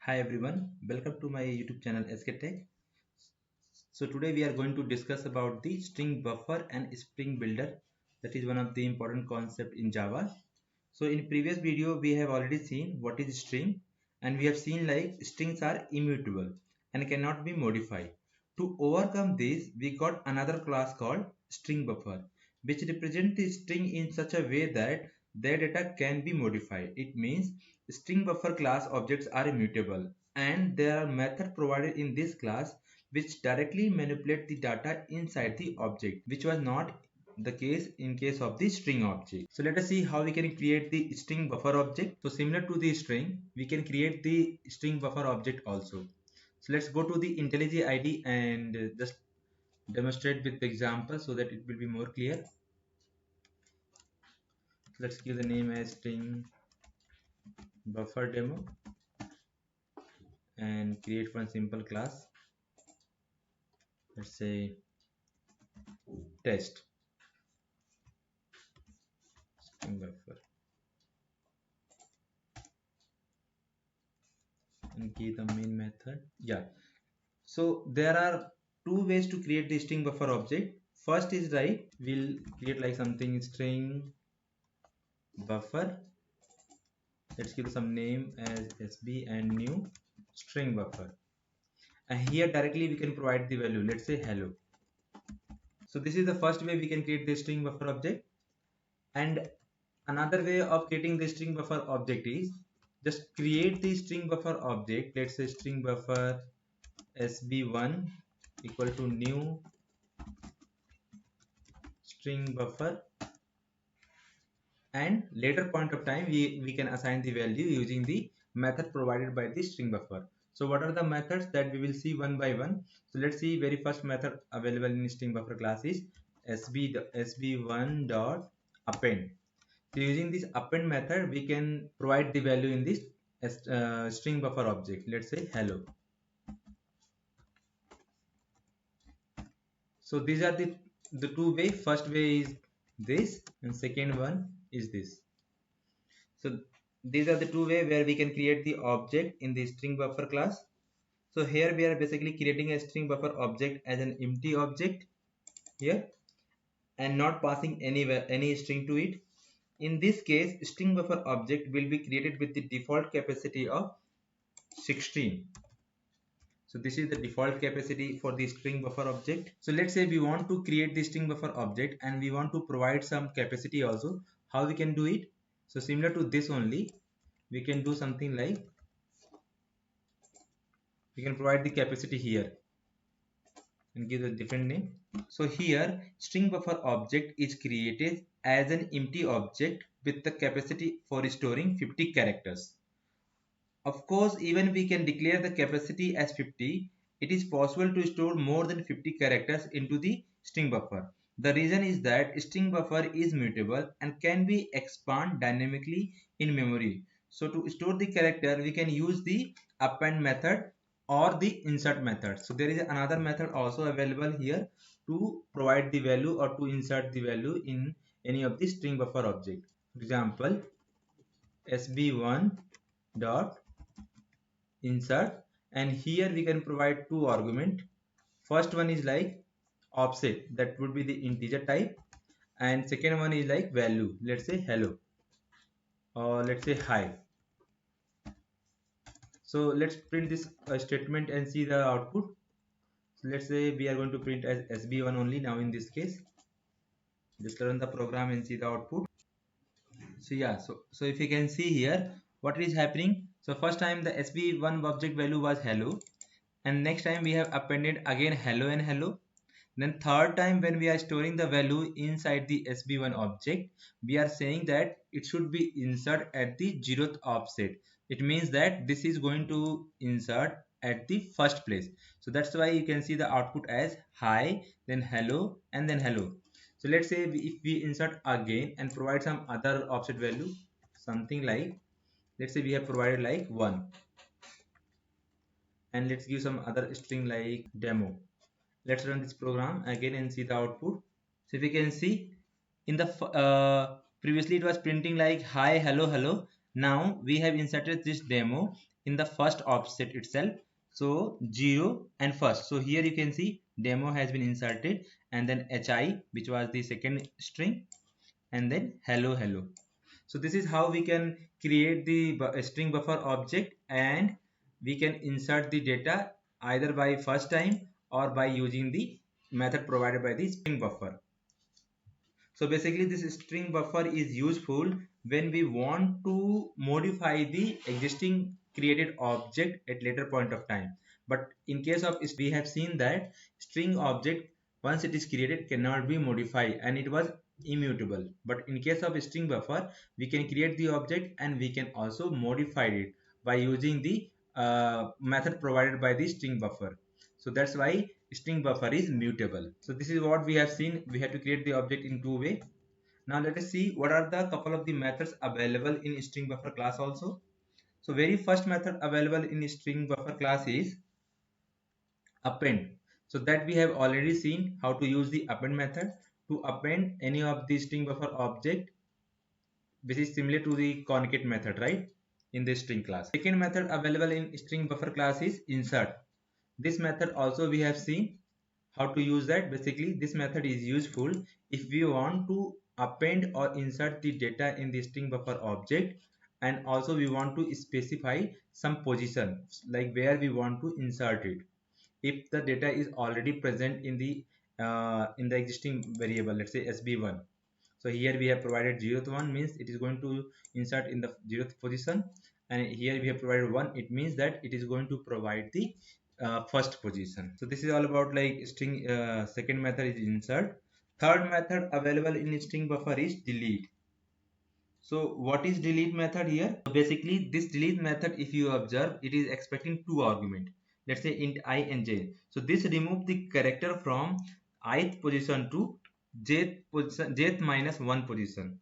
Hi everyone, welcome to my YouTube channel SK Tech. So today we are going to discuss about the string buffer and string builder. That is one of the important concept in Java. So in previous video we have already seen what is string, and we have seen like strings are immutable and cannot be modified. To overcome this, we got another class called string buffer, which represents the string in such a way that their data can be modified. It means string buffer class objects are immutable, and there are methods provided in this class which directly manipulate the data inside the object, which was not the case in case of the string object. So let us see how we can create the string buffer object. So similar to the string, we can create the string buffer object also. So let's go to the IntelliJ IDE and just demonstrate with the example so that it will be more clear. Let's give the name as string buffer demo and create one simple class. Let's say test string buffer and give the main method. Yeah. So there are two ways to create the string buffer object. First is right, we'll create like something string buffer. Let's give some name as SB and new string buffer. And here directly we can provide the value. Let's say hello. So this is the first way we can create the string buffer object. And another way of creating the string buffer object is just create the string buffer object. Let's say string buffer SB1 equal to new string buffer, and later point of time we can assign the value using the method provided by the string buffer. So what are the methods that we will see one by one? So let's see, very first method available in string buffer class is sb1 dot append. So using this append method we can provide the value in this string buffer object. Let's say hello. So these are the two way. First way is this and second one is this. So these are the two way where we can create the object in the string buffer class. So here we are basically creating a string buffer object as an empty object here and not passing any string to it. In this case, string buffer object will be created with the default capacity of 16. So this is the default capacity for the string buffer object. So let's say we want to create the string buffer object and we want to provide some capacity also. How we can do it? So similar to this only, we can do something like we can provide the capacity here and give a different name. So here string buffer object is created as an empty object with the capacity for storing 50 characters. Of course, even we can declare the capacity as 50, it is possible to store more than 50 characters into the string buffer. The reason is that string buffer is mutable and can be expanded dynamically in memory. So to store the character, we can use the append method or the insert method. So there is another method also available here to provide the value or to insert the value in any of the string buffer object. For example, sb1 dot insert, and here we can provide two argument. First one is like offset, that would be the integer type, and second one is like value. Let's say hello or let's say hi. So let's print this statement and see the output. So let's say we are going to print as sb1 only now in this case. Just run the program and see the output. So yeah, so if you can see here what is happening. So first time the sb1 object value was hello, and next time we have appended again hello and hello. Then third time when we are storing the value inside the sb1 object, we are saying that it should be insert at the 0th offset. It means that this is going to insert at the first place. So that's why you can see the output as hi, then hello, and then hello. So let's say if we insert again and provide some other offset value, something like, let's say we have provided like 1, and let's give some other string like demo. Let's run this program again and see the output. So if you can see in the previously it was printing like hi, hello, hello. Now we have inserted this demo in the first offset itself. So 0 and first. So here you can see demo has been inserted, and then hi, which was the second string, and then hello hello. So this is how we can create the string buffer object, and we can insert the data either by first time or by using the method provided by the string buffer. So basically this string buffer is useful when we want to modify the existing created object at later point of time. But in case of we have seen that string object, once it is created, cannot be modified and it was immutable. But in case of string buffer, we can create the object and we can also modify it by using the method provided by the string buffer. So that's why string buffer is mutable. So this is what we have seen. We have to create the object in two ways. Now let us see what are the couple of the methods available in string buffer class also. So very first method available in string buffer class is append. So that we have already seen how to use the append method to append any of the string buffer object, which is similar to the concat method, right, in the string class. Second method available in string buffer class is insert. This method also we have seen how to use that. Basically this method is useful if we want to append or insert the data in the string buffer object, and also we want to specify some position like where we want to insert it if the data is already present in the existing variable, let's say sb1. So here we have provided 0th one, means it is going to insert in the 0th position, and here we have provided 1, it means that it is going to provide the first position. So this is all about like string. Second method is insert. Third method available in string buffer is delete. So what is delete method here? So basically this delete method, if you observe, it is expecting two argument. Let's say int I and j. So this remove the character from ith position to jth position, jth minus 1 position.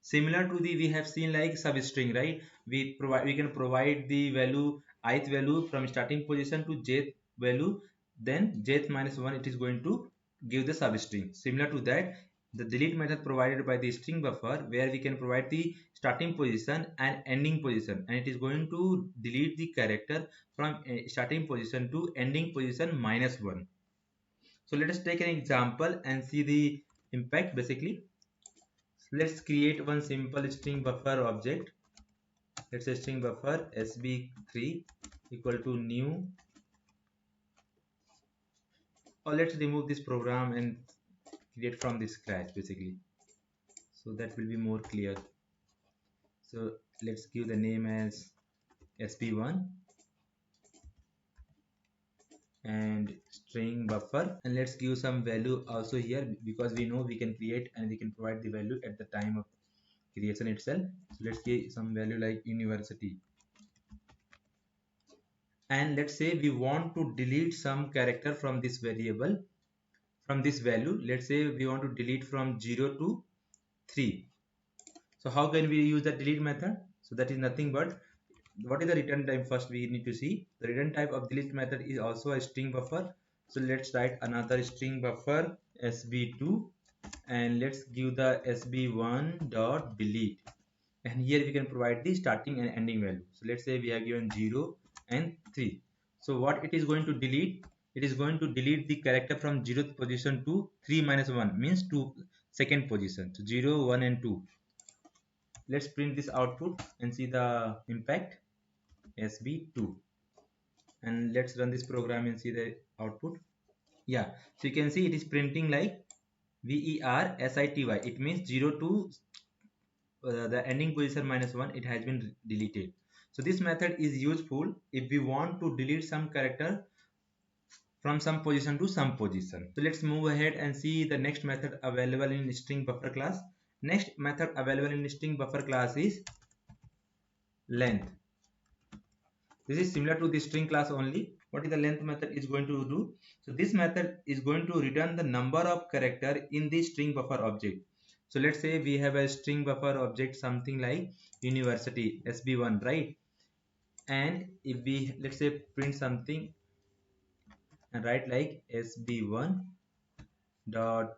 Similar to the we have seen like substring, right? We can provide the value ith value from starting position to jth value, then jth minus 1 it is going to give the substring. Similar to that, the delete method provided by the string buffer, where we can provide the starting position and ending position, and it is going to delete the character from starting position to ending position minus 1. So let us take an example and see the impact. Basically, so let's create one simple string buffer object. Let's say string buffer sb3 equal to new, or let's remove this program and create from the scratch basically, so that will be more clear. So let's give the name as sb1 and string buffer, and let's give some value also here, because we know we can create and we can provide the value at the time of creation itself. So let's give some value like university, and let's say we want to delete some character from this variable, from this value. Let's say we want to delete from 0 to 3. So how can we use the delete method? So that is nothing but, what is the return type? First we need to see the return type of delete method is also a string buffer. So let's write another string buffer sb2, and let's give the sb1 dot delete, and here we can provide the starting and ending value. So let's say we have given 0 and 3. So what it is going to delete, it is going to delete the character from 0th position to 3 minus 1, means to second position. So 0, 1 and 2. Let's print this output and see the impact sb2, and let's run this program and see the output. Yeah, so you can see it is printing like VERSITY. It means 0 to the ending position minus 1, it has been deleted. So this method is useful if we want to delete some character from some position to some position. So let's move ahead and see the next method available in string buffer class. Next method available in string buffer class is length. This is similar to the string class only. What is the length method is going to do? So this method is going to return the number of character in the string buffer object. So let's say we have a string buffer object something like university sb1, right? And if we, let's say, print something and write like sb1 dot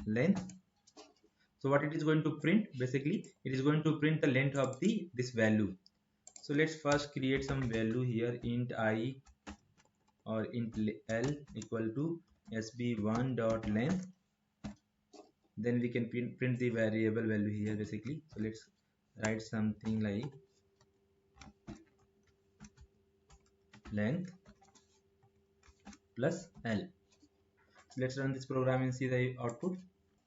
length. So what it is going to print, basically it is going to print the length of the this value. So let's first create some value here, int I or int l equal to sb1 dot length. Then we can print the variable value here basically. So let's write something like length plus l. So let's run this program and see the output.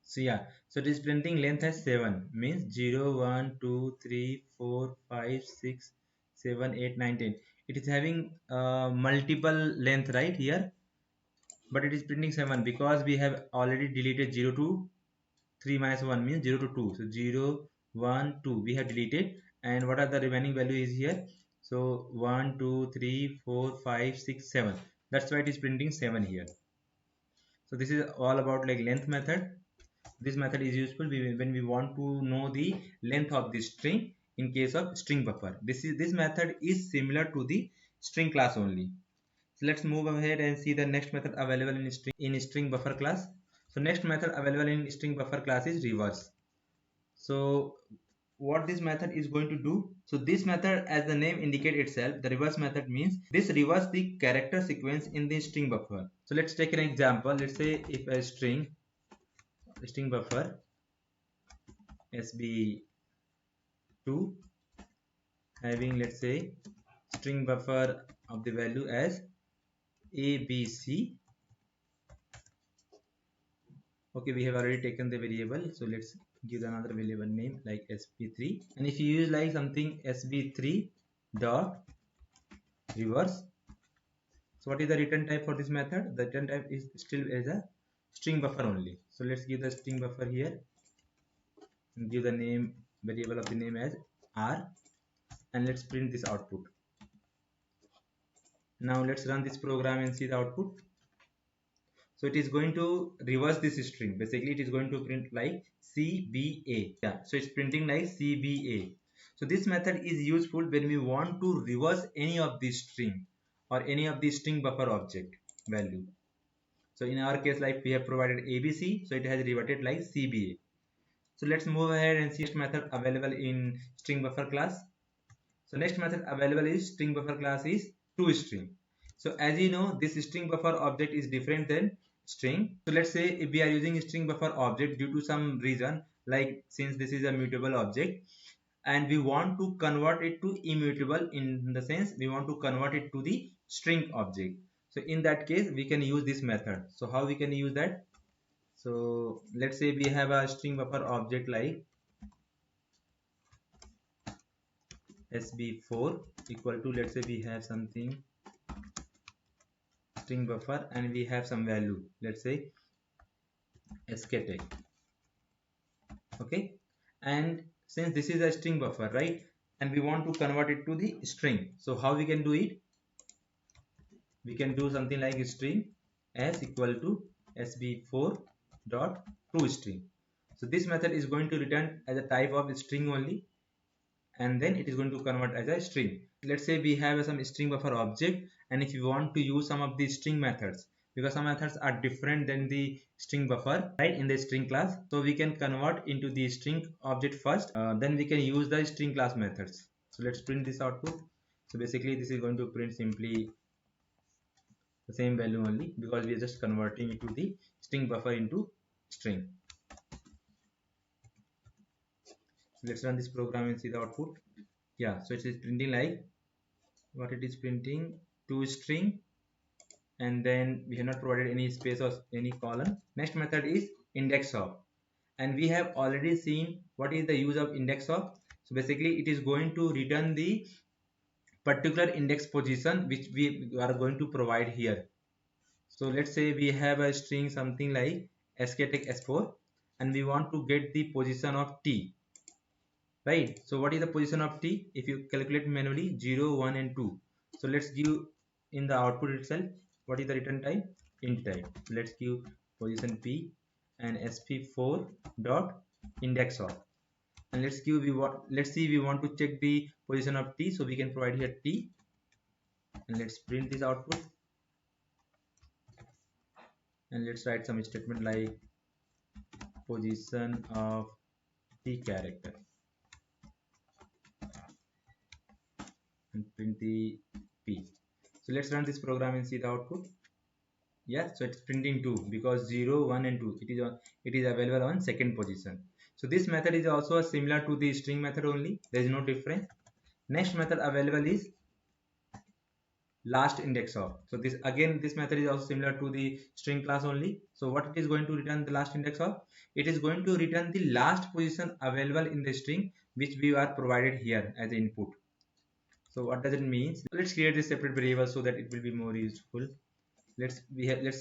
So yeah, so it is printing length as 7, means 0, 1, 2, 3, 4, 5, 6, 7, 8, 9, 10. It is having multiple length right here, but it is printing 7 because we have already deleted 0 to 3 minus 1 means 0 to 2. So 0, 1, 2 we have deleted, and what are the remaining value is here. So 1, 2, 3, 4, 5, 6, 7. That's why it is printing 7 here. So this is all about like length method. This method is useful when we want to know the length of the string in case of string buffer. This method is similar to the string class only. So let's move ahead and see the next method available in string buffer class. So next method available in string buffer class is reverse. So what this method is going to do, so this method, as the name indicate itself, the reverse method means this reverse the character sequence in the string buffer. So let's take an example. Let's say if a string buffer sb2 having, let's say, string buffer of the value as abc. Okay, we have already taken the variable, so let's give another variable name like sb3. And if you use like something sb3 dot reverse, so what is the return type for this method? The return type is still as a string buffer only. So let's give the string buffer here and give the name variable of the name as r, and let's print this output. Now let's run this program and see the output. So it is going to reverse this string. Basically, it is going to print like CBA. Yeah, so it's printing like CBA. So this method is useful when we want to reverse any of the string or any of the string buffer object value. So in our case, like we have provided ABC, so it has reverted like CBA. So let's move ahead and see next method available in string buffer class. So next method available is string buffer class is toString. So as you know, this string buffer object is different than string. So let's say if we are using string buffer object due to some reason, like since this is a mutable object and we want to convert it to immutable, in the sense we want to convert it to the string object. So in that case we can use this method. So how we can use that? So let's say we have a string buffer object like sb4 equal to, let's say we have something string buffer and we have some value, let's say sktag. Okay, and since this is a string buffer, right, and we want to convert it to the string, so how we can do it? We can do something like string s equal to sb4 dot toString. So this method is going to return as a type of string only, and then it is going to convert as a string. Let's say we have some string buffer object, and if you want to use some of the string methods, because some methods are different than the string buffer, right, in the string class, so we can convert into the string object first, then we can use the string class methods. So let's print this output. So basically this is going to print simply the same value only, because we are just converting it to the string buffer into string. So let's run this program and see the output. Yeah, so it is printing like what it is printing, toString, and then we have not provided any space or any column. Next method is index of, and we have already seen what is the use of index of. So basically it is going to return the particular index position which we are going to provide here. So let's say we have a string something like sktag s4 and we want to get the position of t, right? So what is the position of t? If you calculate manually, 0, 1 and 2. So let's give in the output itself what is the return type, int type. Let's give position p and sp4 dot index of, and let's give let's see we want to check the position of t, so we can provide here t, and let's print this output, and let's write some statement like position of t character. and print the p. So let's run this program and see the output. Yeah, so it's printing 2 because 0, 1 and 2 it is available on second position. So this method is also similar to the string method only. There is no difference. Next method available is last index of. So this method is also similar to the string class only. So what it is going to return the last index of? It is going to return the last position available in the string which we are provided here as input. So what does it mean? Let's create a separate variable so that it will be more useful. Let's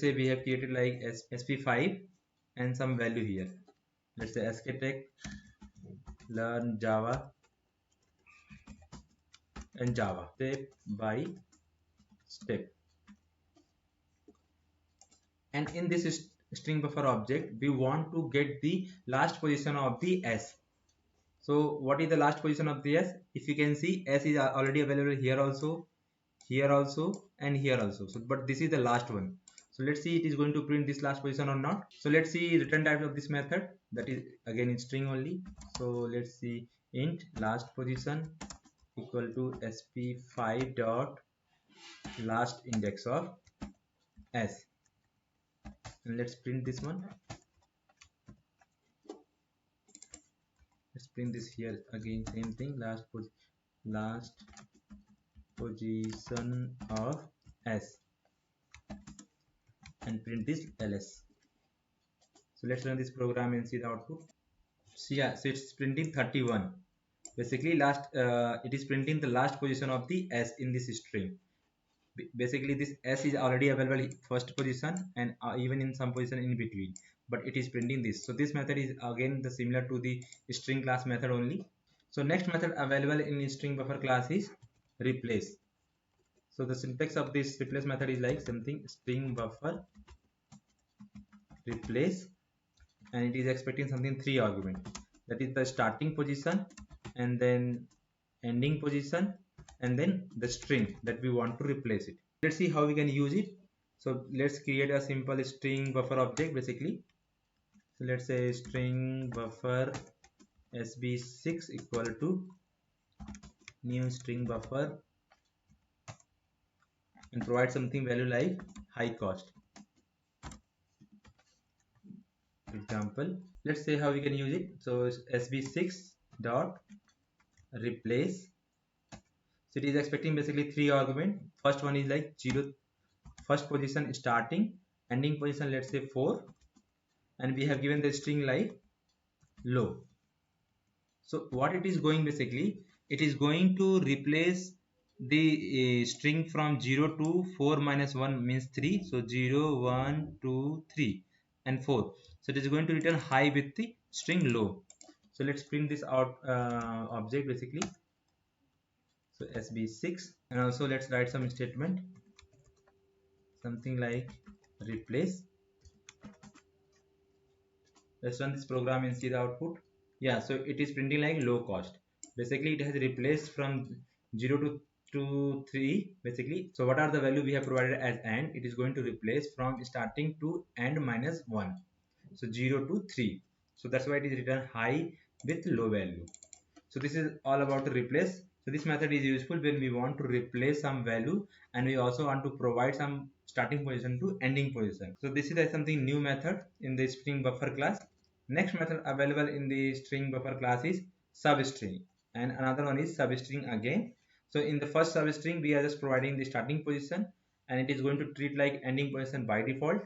say we have created like sp5 and some value here. Let's say sktech learn java and java step by step. And in this string buffer object we want to get the last position of the s. So what is the last position of the s? If you can see, s is already available here also, and here also. So but this is the last one. So let's see it is going to print this last position or not. So let's see return type of this method, that is again in string only. So let's see int last position equal to sp5 dot last index of s, and let's print this one. Let's print this here again, same thing, last position of s, and print this ls. So let's run this program and see the output. So yeah, so it's printing 31. Basically it is printing the last position of the s in this string. Basically this s is already available in first position and even in some position in between, but it is printing this. So this method is again the similar to the string class method only. So next method available in string buffer class is replace. So the syntax of this replace method is like something string buffer replace, and it is expecting something 3 argument, that is the starting position and then ending position and then the string that we want to replace it. Let's see how we can use it. So let's create a simple string buffer object basically. So let's say string buffer sb6 equal to new string buffer and provide something value like high cost. Example, let's say how we can use it. So sb6 dot replace. So it is expecting basically 3 argument. First one is like 0, first position starting, ending position let's say 4, and we have given the string like low. So what it is going, basically it is going to replace the string from 0 to 4 minus 1 means 3. So 0, 1, 2, 3 and 4. So it is going to return high with the string low. So let's print this out object basically. So sb6, and also let's write some statement, something like replace. Let's run this program and see the output. Yeah, so it is printing like low cost. Basically it has replaced from 0 to 3 basically. So what are the value we have provided as AND? It is going to replace from starting to AND minus 1. So 0 to 3. So that's why it is written high with low value. So this is all about the replace. So this method is useful when we want to replace some value and we also want to provide some starting position to ending position. So this is something new method in the string buffer class. Next method available in the string buffer class is substring, and another one is substring again. So in the first substring we are just providing the starting position and it is going to treat like ending position by default.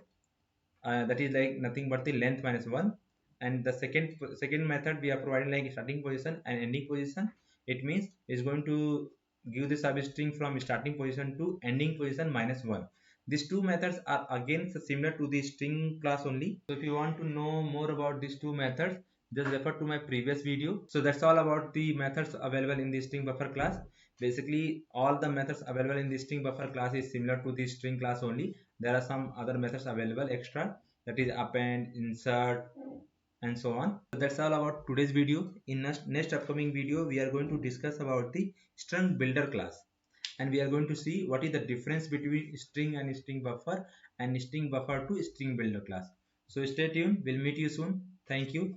That is like nothing but the length minus 1. And the second method we are providing like starting position and ending position. It means it's going to give the substring from starting position to ending position minus 1. These two methods are again similar to the string class only. So if you want to know more about these two methods, just refer to my previous video. So that's all about the methods available in the string buffer class. Basically all the methods available in the string buffer class is similar to the string class only. There are some other methods available extra, that is append, insert and so on. So that's all about today's video. In next upcoming video we are going to discuss about the string builder class, and we are going to see what is the difference between string and string buffer and string buffer to string builder class. So stay tuned, we'll meet you soon. Thank you.